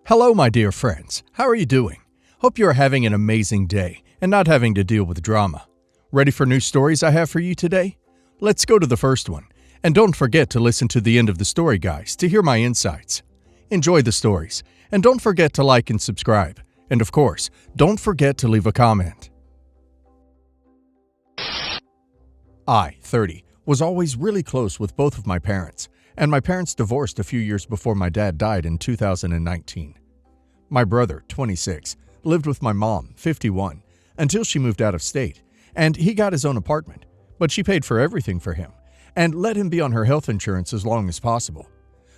Hello, my dear friends. How are you doing? Hope you are having an amazing day and not having to deal with drama. Ready for new stories I have for you today? Let's go to the first one. And don't forget to listen to the end of the story, guys, to hear my insights. Enjoy the stories, and don't forget to like and subscribe. And of course, don't forget to leave a comment. I, 30, was always really close with both of my parents, and my parents divorced a few years before my dad died in 2019. My brother, 26, lived with my mom, 51, until she moved out of state, and he got his own apartment, but she paid for everything for him and let him be on her health insurance as long as possible.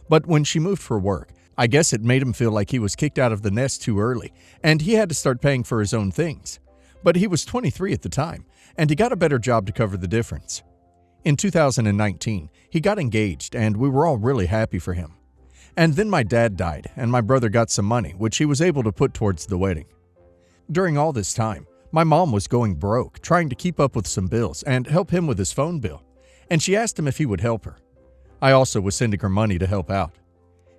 But when she moved for work, I guess it made him feel like he was kicked out of the nest too early, and he had to start paying for his own things. But he was 23 at the time, and he got a better job to cover the difference. In 2019, he got engaged, and we were all really happy for him. And then my dad died, and my brother got some money, which he was able to put towards the wedding. During all this time, my mom was going broke, trying to keep up with some bills and help him with his phone bill, and she asked him if he would help her. I also was sending her money to help out.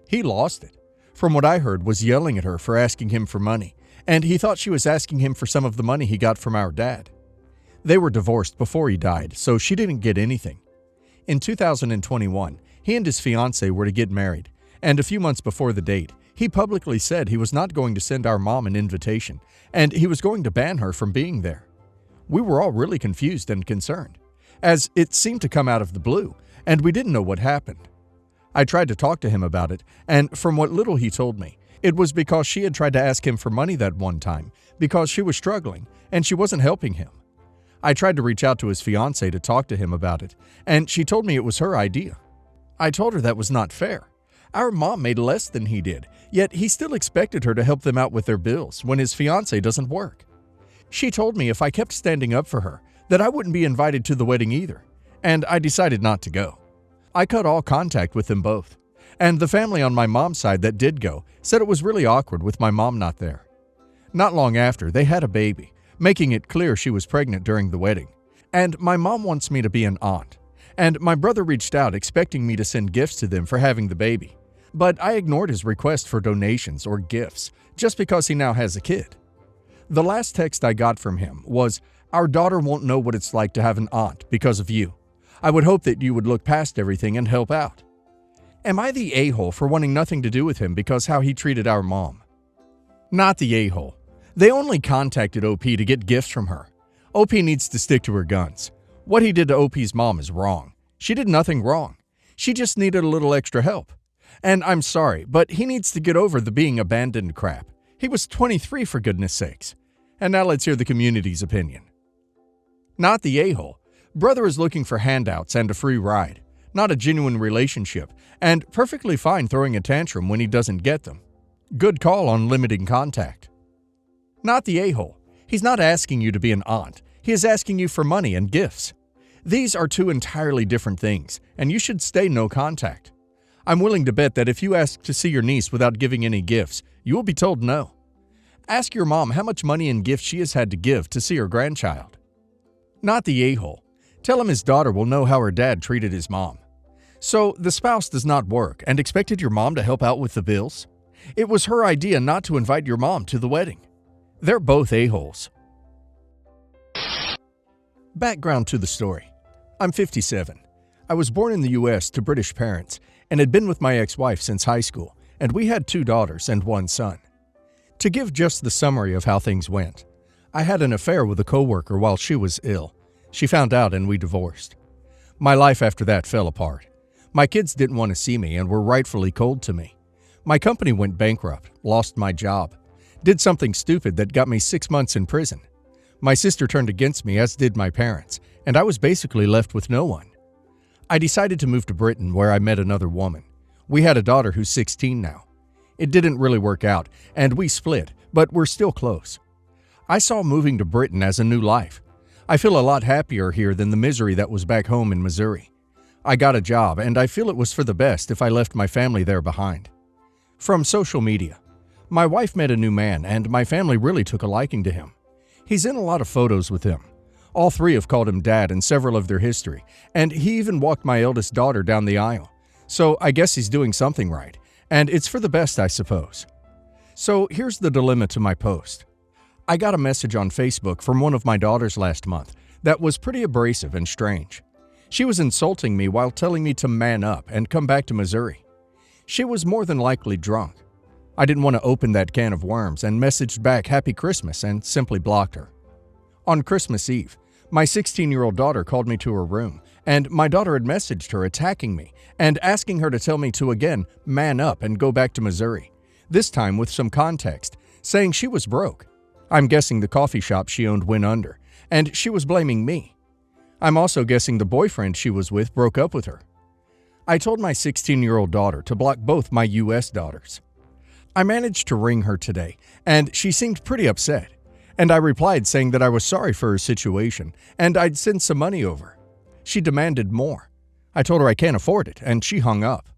He lost it. From what I heard, was yelling at her for asking him for money, and he thought she was asking him for some of the money he got from our dad. They were divorced before he died, so she didn't get anything. In 2021, he and his fiance were to get married, and a few months before the date, he publicly said he was not going to send our mom an invitation, and he was going to ban her from being there. We were all really confused and concerned, as it seemed to come out of the blue, and we didn't know what happened. I tried to talk to him about it, and from what little he told me, it was because she had tried to ask him for money that one time because she was struggling and she wasn't helping him. I tried to reach out to his fiance to talk to him about it, and she told me it was her idea. I told her that was not fair. Our mom made less than he did, yet he still expected her to help them out with their bills when his fiance doesn't work. She told me if I kept standing up for her, that I wouldn't be invited to the wedding either, and I decided not to go. I cut all contact with them both, and the family on my mom's side that did go said it was really awkward with my mom not there. Not long after, they had a baby, making it clear she was pregnant during the wedding, and my mom wants me to be an aunt, and my brother reached out expecting me to send gifts to them for having the baby, but I ignored his request for donations or gifts just because he now has a kid. The last text I got from him was, "Our daughter won't know what it's like to have an aunt because of you. I would hope that you would look past everything and help out." Am I the a-hole for wanting nothing to do with him because how he treated our mom? Not the a-hole. They only contacted OP to get gifts from her. OP needs to stick to her guns. What he did to OP's mom is wrong. She did nothing wrong. She just needed a little extra help. And I'm sorry, but he needs to get over the being abandoned crap. He was 23 for goodness sakes. And now let's hear the community's opinion. Not the a-hole. Brother is looking for handouts and a free ride, not a genuine relationship, and perfectly fine throwing a tantrum when he doesn't get them. Good call on limiting contact. Not the a-hole. He's not asking you to be an aunt. He is asking you for money and gifts. These are two entirely different things, and you should stay no contact. I'm willing to bet that if you ask to see your niece without giving any gifts, you will be told no. Ask your mom how much money and gifts she has had to give to see her grandchild. Not the a-hole. Tell him his daughter will know how her dad treated his mom. So the spouse does not work and expected your mom to help out with the bills? It was her idea not to invite your mom to the wedding. They're both a-holes. Background to the story. I'm 57. I was born in the U.S. to British parents and had been with my ex-wife since high school, and we had 2 daughters and 1 son. To give just the summary of how things went, I had an affair with a coworker while she was ill. She found out and we divorced. My life after that fell apart. My kids didn't want to see me and were rightfully cold to me. My company went bankrupt, lost my job, did something stupid that got me 6 months in prison. My sister turned against me, as did my parents, and I was basically left with no one. I decided to move to Britain, where I met another woman. We had a daughter who's 16 now. It didn't really work out, and we split, but we're still close. I saw moving to Britain as a new life. I feel a lot happier here than the misery that was back home in Missouri. I got a job, and I feel it was for the best if I left my family there behind. From social media. My wife met a new man, and my family really took a liking to him. He's in a lot of photos with him. All 3 have called him dad in several of their history, and he even walked my eldest daughter down the aisle. So I guess he's doing something right, and it's for the best, I suppose. So here's the dilemma to my post. I got a message on Facebook from one of my daughters last month that was pretty abrasive and strange. She was insulting me while telling me to man up and come back to Missouri. She was more than likely drunk. I didn't want to open that can of worms and messaged back Happy Christmas and simply blocked her. On Christmas Eve, my 16-year-old daughter called me to her room, and my daughter had messaged her attacking me and asking her to tell me to again man up and go back to Missouri, this time with some context, saying she was broke. I'm guessing the coffee shop she owned went under, and she was blaming me. I'm also guessing the boyfriend she was with broke up with her. I told my 16-year-old daughter to block both my U.S. daughters. I managed to ring her today, and she seemed pretty upset, and I replied saying that I was sorry for her situation and I'd send some money over. She demanded more. I told her I can't afford it, and she hung up.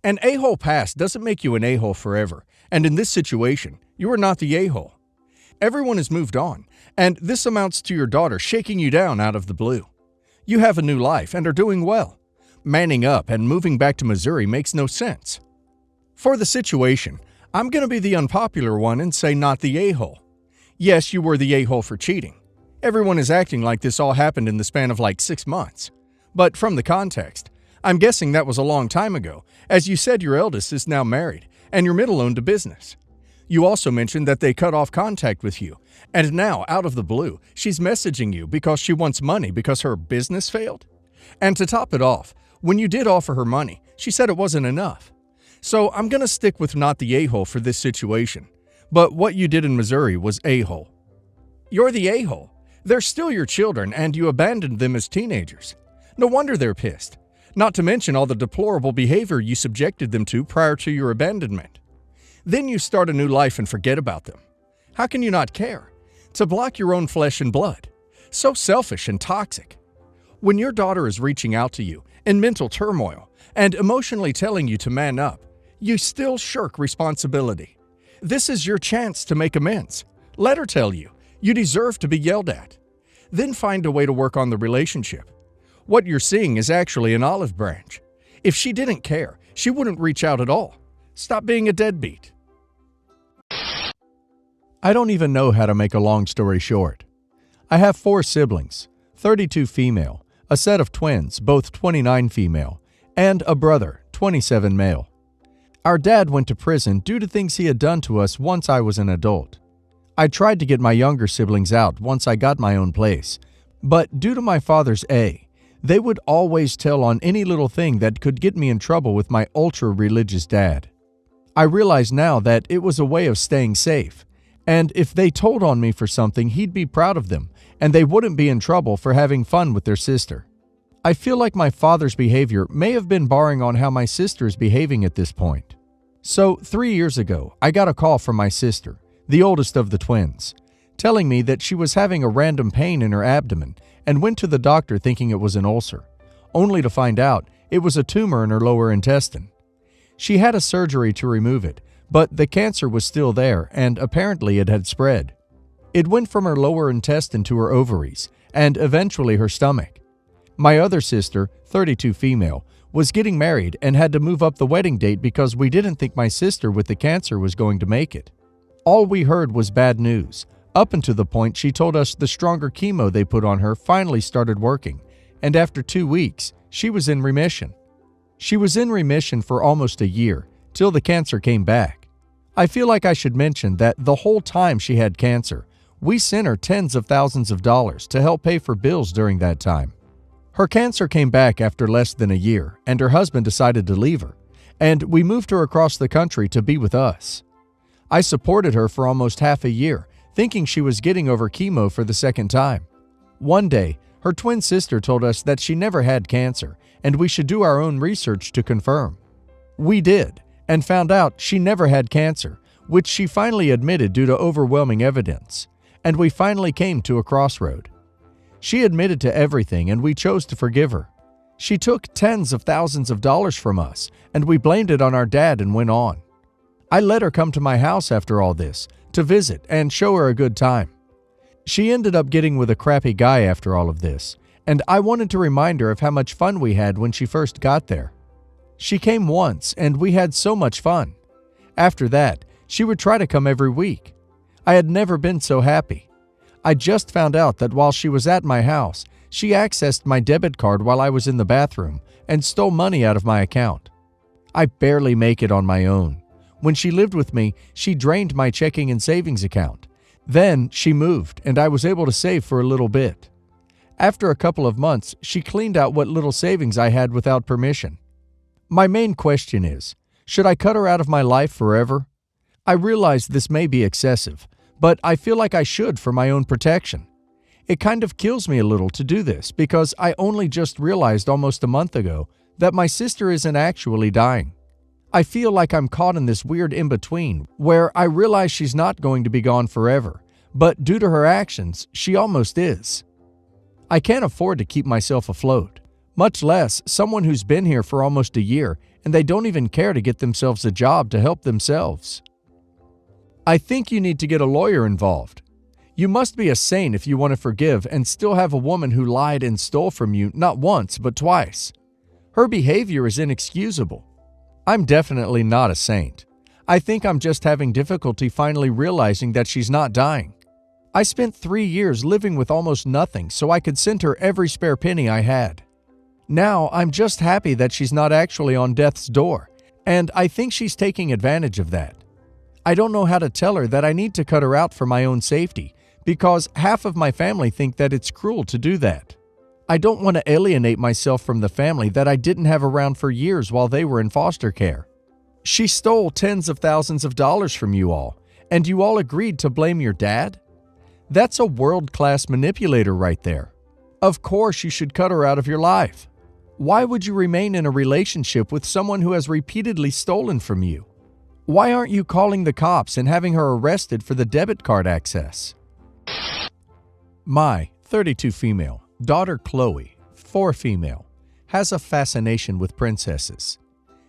An a-hole past doesn't make you an a-hole forever, and in this situation, you are not the a-hole. Everyone has moved on, and this amounts to your daughter shaking you down out of the blue. You have a new life and are doing well. Manning up and moving back to Missouri makes no sense. For the situation, I'm going to be the unpopular one and say not the a-hole. Yes, you were the a-hole for cheating. Everyone is acting like this all happened in the span of like 6 months. But from the context, I'm guessing that was a long time ago, as you said your eldest is now married and your middle owned a business. You also mentioned that they cut off contact with you, and now, out of the blue, she's messaging you because she wants money because her business failed? And to top it off, when you did offer her money, she said it wasn't enough. So I'm going to stick with not the a-hole for this situation. But what you did in Missouri was a-hole. You're the a-hole. They're still your children, and you abandoned them as teenagers. No wonder they're pissed. Not to mention all the deplorable behavior you subjected them to prior to your abandonment. Then you start a new life and forget about them. How can you not care? To block your own flesh and blood. So selfish and toxic. When your daughter is reaching out to you in mental turmoil and emotionally telling you to man up, you still shirk responsibility. This is your chance to make amends. Let her tell you, you deserve to be yelled at. Then find a way to work on the relationship. What you're seeing is actually an olive branch. If she didn't care, she wouldn't reach out at all. Stop being a deadbeat. I don't even know how to make a long story short. I have 4 siblings, 32 female, a set of twins, both 29 female, and a brother, 27 male. Our dad went to prison due to things he had done to us once I was an adult. I tried to get my younger siblings out once I got my own place, but due to my father's they would always tell on any little thing that could get me in trouble with my ultra-religious dad. I realize now that it was a way of staying safe, and if they told on me for something, he'd be proud of them, and they wouldn't be in trouble for having fun with their sister. I feel like my father's behavior may have been borrowing on how my sister is behaving at this point. So 3 years ago, I got a call from my sister, the oldest of the twins, telling me that she was having a random pain in her abdomen and went to the doctor thinking it was an ulcer, only to find out it was a tumor in her lower intestine. She had a surgery to remove it, but the cancer was still there and apparently it had spread. It went from her lower intestine to her ovaries and eventually her stomach. My other sister, 32 female, was getting married and had to move up the wedding date because we didn't think my sister with the cancer was going to make it. All we heard was bad news, up until the point she told us the stronger chemo they put on her finally started working, and after 2 weeks, she was in remission. She was in remission for almost a year, till the cancer came back. I feel like I should mention that the whole time she had cancer, we sent her tens of thousands of dollars to help pay for bills during that time. Her cancer came back after less than a year, and her husband decided to leave her, and we moved her across the country to be with us. I supported her for almost half a year, thinking she was getting over chemo for the second time. One day, her twin sister told us that she never had cancer, and we should do our own research to confirm. We did, and found out she never had cancer, which she finally admitted due to overwhelming evidence, and we finally came to a crossroad. She admitted to everything, and we chose to forgive her. She took tens of thousands of dollars from us, and we blamed it on our dad and went on. I let her come to my house after all this, to visit and show her a good time. She ended up getting with a crappy guy after all of this, and I wanted to remind her of how much fun we had when she first got there. She came once, and we had so much fun. After that, She would try to come every week. I had never been so happy. I just found out that while she was at my house, she accessed my debit card while I was in the bathroom and stole money out of my account. I barely make it on my own. When she lived with me, she drained my checking and savings account. Then she moved and I was able to save for a little bit. After a couple of months, she cleaned out what little savings I had without permission. My main question is, should I cut her out of my life forever? I realize this may be excessive, but I feel like I should for my own protection. It kind of kills me a little to do this because I only just realized almost a month ago that my sister isn't actually dying. I feel like I'm caught in this weird in-between where I realize she's not going to be gone forever, but due to her actions, she almost is. I can't afford to keep myself afloat, much less someone who's been here for almost a year and they don't even care to get themselves a job to help themselves. I think you need to get a lawyer involved. You must be a saint if you want to forgive and still have a woman who lied and stole from you not once but twice. Her behavior is inexcusable. I'm definitely not a saint. I think I'm just having difficulty finally realizing that she's not dying. I spent 3 years living with almost nothing so I could send her every spare penny I had. Now I'm just happy that she's not actually on death's door, and I think she's taking advantage of that. I don't know how to tell her that I need to cut her out for my own safety, because half of my family think that it's cruel to do that. I don't want to alienate myself from the family that I didn't have around for years while they were in foster care. She stole tens of thousands of dollars from you all, and you all agreed to blame your dad? That's a world-class manipulator right there. Of course you should cut her out of your life. Why would you remain in a relationship with someone who has repeatedly stolen from you? Why aren't you calling the cops and having her arrested for the debit card access? My 32 female daughter Chloe, 4 female, has a fascination with princesses.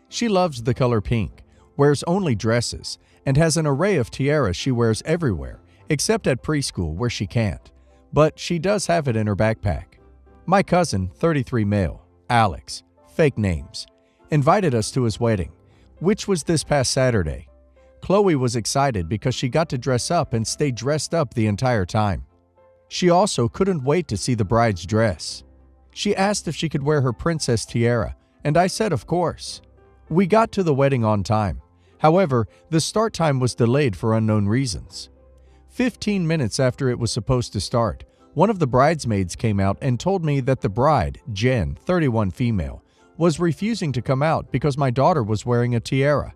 She loves the color pink, wears only dresses, and has an array of tiaras she wears everywhere, except at preschool where she can't, but she does have it in her backpack. My cousin, 33 male, Alex, fake names, invited us to his wedding, which was this past Saturday. Chloe was excited because she got to dress up and stay dressed up the entire time. She also couldn't wait to see the bride's dress. She asked if she could wear her princess tiara, and I said of course. We got to the wedding on time. However, the start time was delayed for unknown reasons. 15 minutes after it was supposed to start, one of the bridesmaids came out and told me that the bride, Jen, 31 female, was refusing to come out because my daughter was wearing a tiara.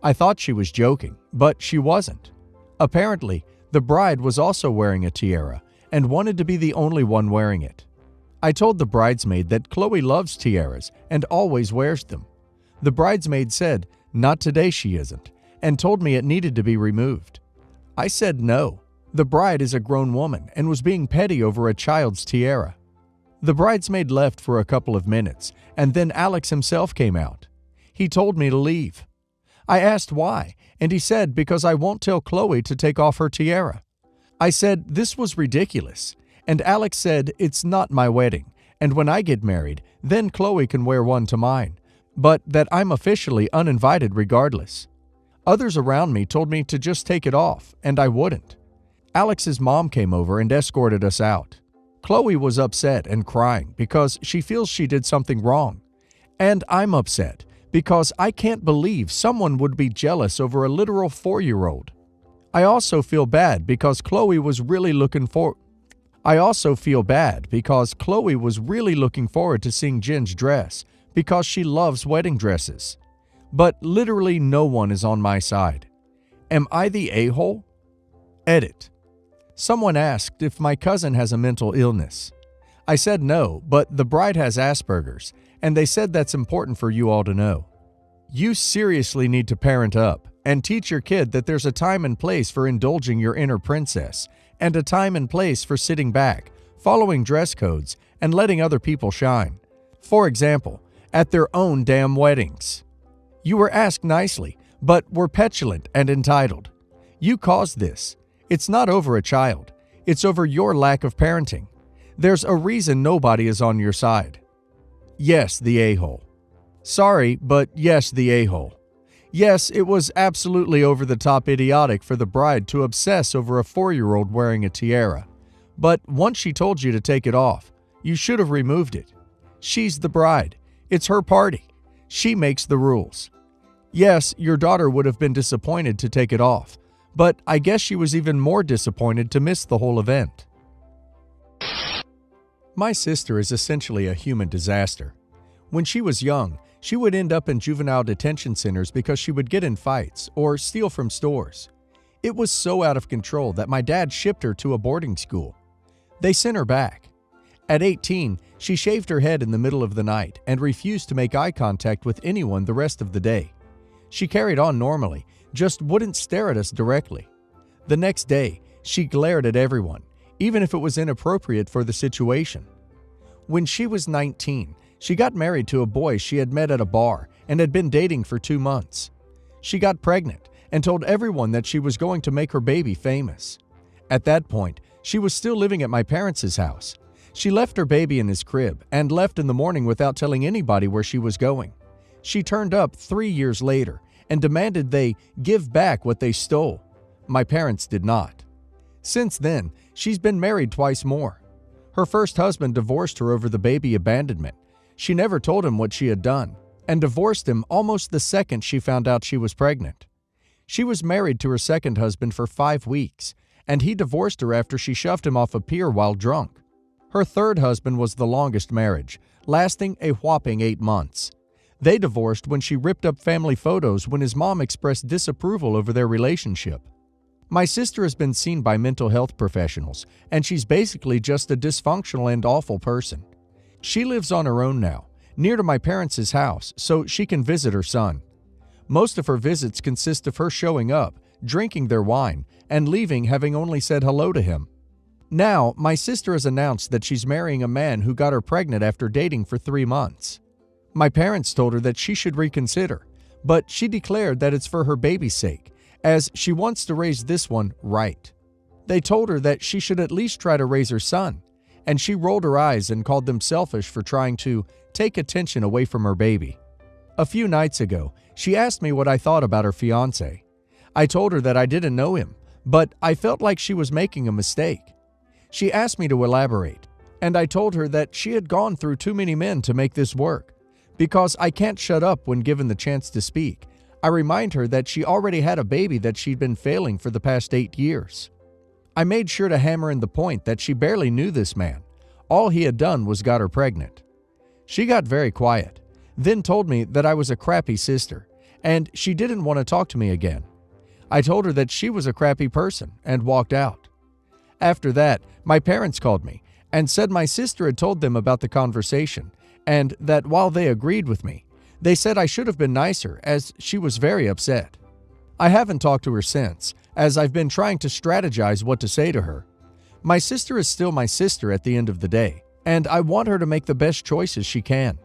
I thought she was joking, but she wasn't. Apparently, the bride was also wearing a tiara and wanted to be the only one wearing it. I told the bridesmaid that Chloe loves tiaras and always wears them. The bridesmaid said, not today she isn't, and told me it needed to be removed. I said no. The bride is a grown woman and was being petty over a child's tiara. The bridesmaid left for a couple of minutes, and then Alex himself came out. He told me to leave. I asked why, and he said because I won't tell Chloe to take off her tiara. I said this was ridiculous, and Alex said it's not my wedding, and when I get married, then Chloe can wear one to mine, but that I'm officially uninvited regardless. Others around me told me to just take it off, and I wouldn't. Alex's mom came over and escorted us out. Chloe was upset and crying because she feels she did something wrong. And I'm upset because I can't believe someone would be jealous over a literal 4-year-old. I also feel bad because Chloe was really looking forward to seeing Jen's dress because she loves wedding dresses. But literally no one is on my side. Am I the a-hole? Edit. Someone asked if my cousin has a mental illness. I said no, but the bride has Asperger's, and they said that's important for you all to know. You seriously need to parent up and teach your kid that there's a time and place for indulging your inner princess and a time and place for sitting back, following dress codes, and letting other people shine. For example, at their own damn weddings. You were asked nicely, but were petulant and entitled. You caused this. It's not over a child. It's over your lack of parenting. There's a reason nobody is on your side. Yes, the a-hole. Sorry, but yes, the a-hole. Yes, it was absolutely over-the-top idiotic for the bride to obsess over a 4-year-old wearing a tiara. But once she told you to take it off, you should have removed it. She's the bride. It's her party. She makes the rules. Yes, your daughter would have been disappointed to take it off, but I guess she was even more disappointed to miss the whole event. My sister is essentially a human disaster. When she was young, she would end up in juvenile detention centers because she would get in fights or steal from stores. It was so out of control that my dad shipped her to a boarding school. They sent her back. At 18, she shaved her head in the middle of the night and refused to make eye contact with anyone the rest of the day. She carried on normally, just wouldn't stare at us directly. The next day, she glared at everyone, even if it was inappropriate for the situation. When she was 19, she got married to a boy she had met at a bar and had been dating for 2 months. She got pregnant and told everyone that she was going to make her baby famous. At that point, she was still living at my parents' house. She left her baby in his crib and left in the morning without telling anybody where she was going. She turned up 3 years later and demanded they give back what they stole. My parents did not. Since then, she's been married twice more. Her first husband divorced her over the baby abandonment. She never told him what she had done, and divorced him almost the second she found out she was pregnant. She was married to her second husband for 5 weeks, and he divorced her after she shoved him off a pier while drunk. Her third husband was the longest marriage, lasting a whopping 8 months. They divorced when she ripped up family photos when his mom expressed disapproval over their relationship. My sister has been seen by mental health professionals, and she's basically just a dysfunctional and awful person. She lives on her own now, near to my parents' house, so she can visit her son. Most of her visits consist of her showing up, drinking their wine, and leaving having only said hello to him. Now, my sister has announced that she's marrying a man who got her pregnant after dating for 3 months. My parents told her that she should reconsider, but she declared that it's for her baby's sake, as she wants to raise this one right. They told her that she should at least try to raise her son, and she rolled her eyes and called them selfish for trying to take attention away from her baby. A few nights ago, she asked me what I thought about her fiance. I told her that I didn't know him, but I felt like she was making a mistake. She asked me to elaborate, and I told her that she had gone through too many men to make this work. Because I can't shut up when given the chance to speak, I remind her that she already had a baby that she'd been failing for the past 8 years. I made sure to hammer in the point that she barely knew this man. All he had done was got her pregnant. She got very quiet, then told me that I was a crappy sister, and she didn't want to talk to me again. I told her that she was a crappy person and walked out. After that, my parents called me and said my sister had told them about the conversation, and that while they agreed with me, they said I should have been nicer as she was very upset. I haven't talked to her since, as I've been trying to strategize what to say to her. My sister is still my sister at the end of the day, and I want her to make the best choices she can.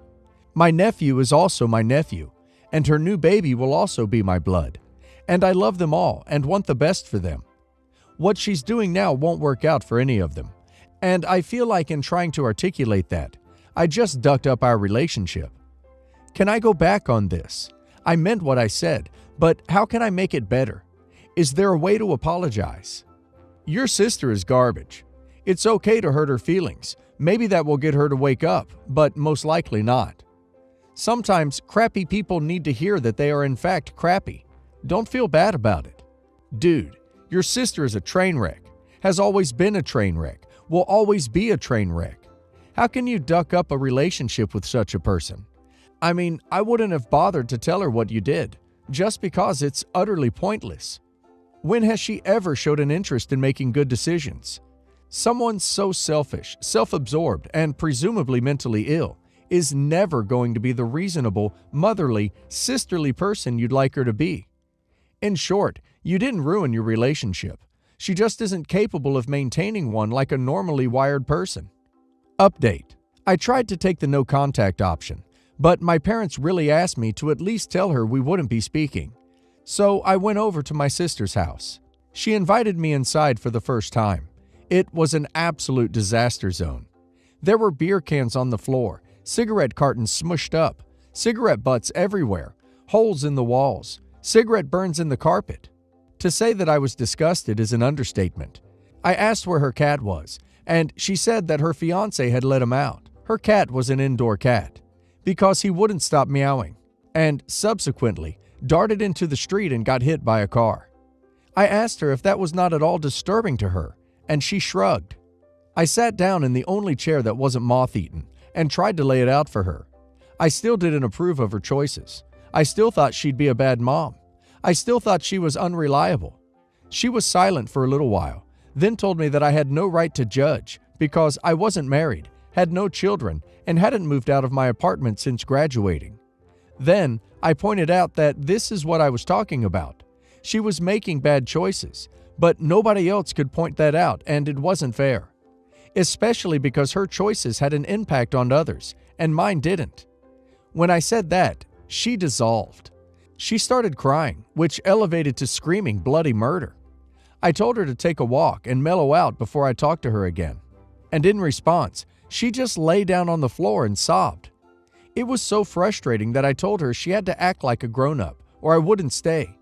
My nephew is also my nephew, and her new baby will also be my blood, and I love them all and want the best for them. What she's doing now won't work out for any of them, and I feel like in trying to articulate that, I just ducked up our relationship. Can I go back on this? I meant what I said, but how can I make it better? Is there a way to apologize? Your sister is garbage. It's okay to hurt her feelings. Maybe that will get her to wake up, but most likely not. Sometimes crappy people need to hear that they are in fact crappy. Don't feel bad about it. Dude, your sister is a train wreck, has always been a train wreck, will always be a train wreck. How can you duck up a relationship with such a person? I mean, I wouldn't have bothered to tell her what you did, just because it's utterly pointless. When has she ever showed an interest in making good decisions? Someone so selfish, self-absorbed, and presumably mentally ill is never going to be the reasonable, motherly, sisterly person you'd like her to be. In short, you didn't ruin your relationship. She just isn't capable of maintaining one like a normally wired person. Update. I tried to take the no contact option, but my parents really asked me to at least tell her we wouldn't be speaking. So I went over to my sister's house. She invited me inside for the first time. It was an absolute disaster zone. There were beer cans on the floor, cigarette cartons smushed up, cigarette butts everywhere, holes in the walls, Cigarette burns in the carpet. To say that I was disgusted is an understatement. I asked where her cat was, and she said that her fiance had let him out. Her cat was an indoor cat, because he wouldn't stop meowing, and subsequently darted into the street and got hit by a car. I asked her if that was not at all disturbing to her, and she shrugged. I sat down in the only chair that wasn't moth-eaten and tried to lay it out for her. I still didn't approve of her choices. I still thought she'd be a bad mom. I still thought she was unreliable. She was silent for a little while, then told me that I had no right to judge because I wasn't married, had no children, and hadn't moved out of my apartment since graduating. Then I pointed out that this is what I was talking about. She was making bad choices, but nobody else could point that out, and it wasn't fair. Especially because her choices had an impact on others, and mine didn't. When I said that, she dissolved. She started crying, which elevated to screaming bloody murder. I told her to take a walk and mellow out before I talked to her again. And in response, she just lay down on the floor and sobbed. It was so frustrating that I told her she had to act like a grown-up, or I wouldn't stay.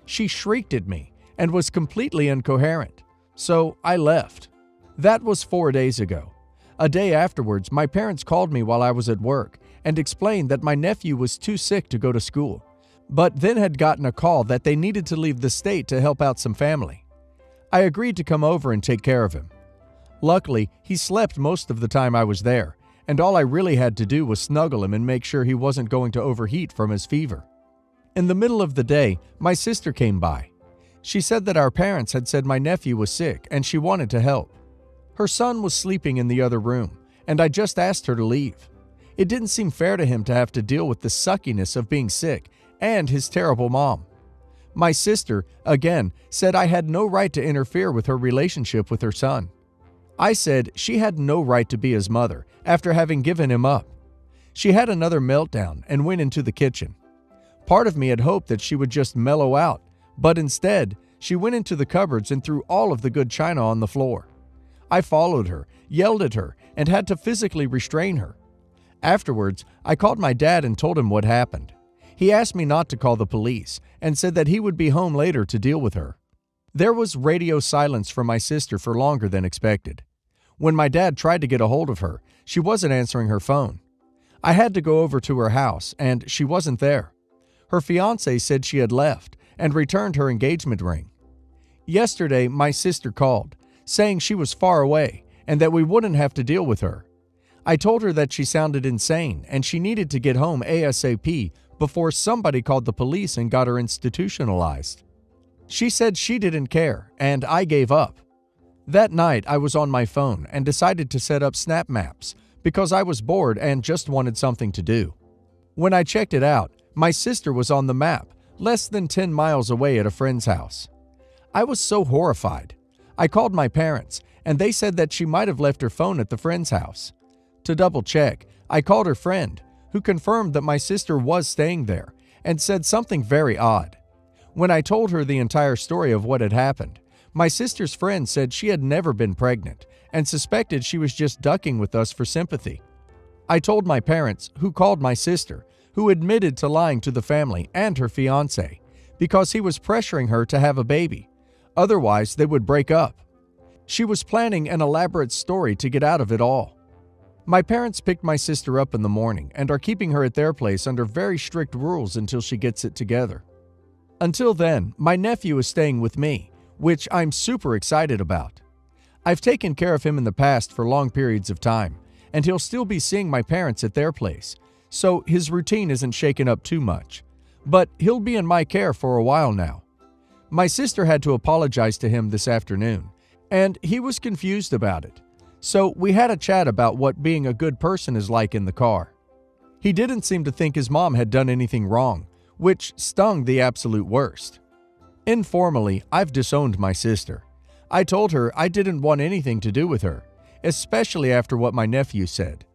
She shrieked at me and was completely incoherent, so I left. That was 4 days ago. A day afterwards, my parents called me while I was at work and explained that my nephew was too sick to go to school, but then had gotten a call that they needed to leave the state to help out some family. I agreed to come over and take care of him. Luckily, he slept most of the time I was there, and all I really had to do was snuggle him and make sure he wasn't going to overheat from his fever. In the middle of the day, my sister came by. She said that our parents had said my nephew was sick and she wanted to help. Her son was sleeping in the other room, and I just asked her to leave. It didn't seem fair to him to have to deal with the suckiness of being sick and his terrible mom. My sister, again, said I had no right to interfere with her relationship with her son. I said she had no right to be his mother after having given him up. She had another meltdown and went into the kitchen. Part of me had hoped that she would just mellow out, but instead, she went into the cupboards and threw all of the good china on the floor. I followed her, yelled at her, and had to physically restrain her. Afterwards, I called my dad and told him what happened. He asked me not to call the police and said that he would be home later to deal with her. There was radio silence from my sister for longer than expected. When my dad tried to get a hold of her, she wasn't answering her phone. I had to go over to her house, and she wasn't there. Her fiance said she had left and returned her engagement ring. Yesterday, my sister called, saying she was far away and that we wouldn't have to deal with her. I told her that she sounded insane and she needed to get home ASAP before somebody called the police and got her institutionalized. She said she didn't care, and I gave up. That night, I was on my phone and decided to set up snap maps because I was bored and just wanted something to do. When I checked it out, my sister was on the map, less than 10 miles away at a friend's house. I was so horrified. I called my parents, and they said that she might have left her phone at the friend's house. To double check, I called her friend, who confirmed that my sister was staying there and said something very odd. When I told her the entire story of what had happened, my sister's friend said she had never been pregnant and suspected she was just ducking with us for sympathy. I told my parents, who called my sister, who admitted to lying to the family and her fiance because he was pressuring her to have a baby. Otherwise, they would break up. She was planning an elaborate story to get out of it all. My parents picked my sister up in the morning and are keeping her at their place under very strict rules until she gets it together. Until then, my nephew is staying with me, which I'm super excited about. I've taken care of him in the past for long periods of time, and he'll still be seeing my parents at their place, so his routine isn't shaken up too much. But he'll be in my care for a while now. My sister had to apologize to him this afternoon, and he was confused about it. So we had a chat about what being a good person is like in the car. He didn't seem to think his mom had done anything wrong, which stung the absolute worst. Informally, I've disowned my sister. I told her I didn't want anything to do with her, especially after what my nephew said.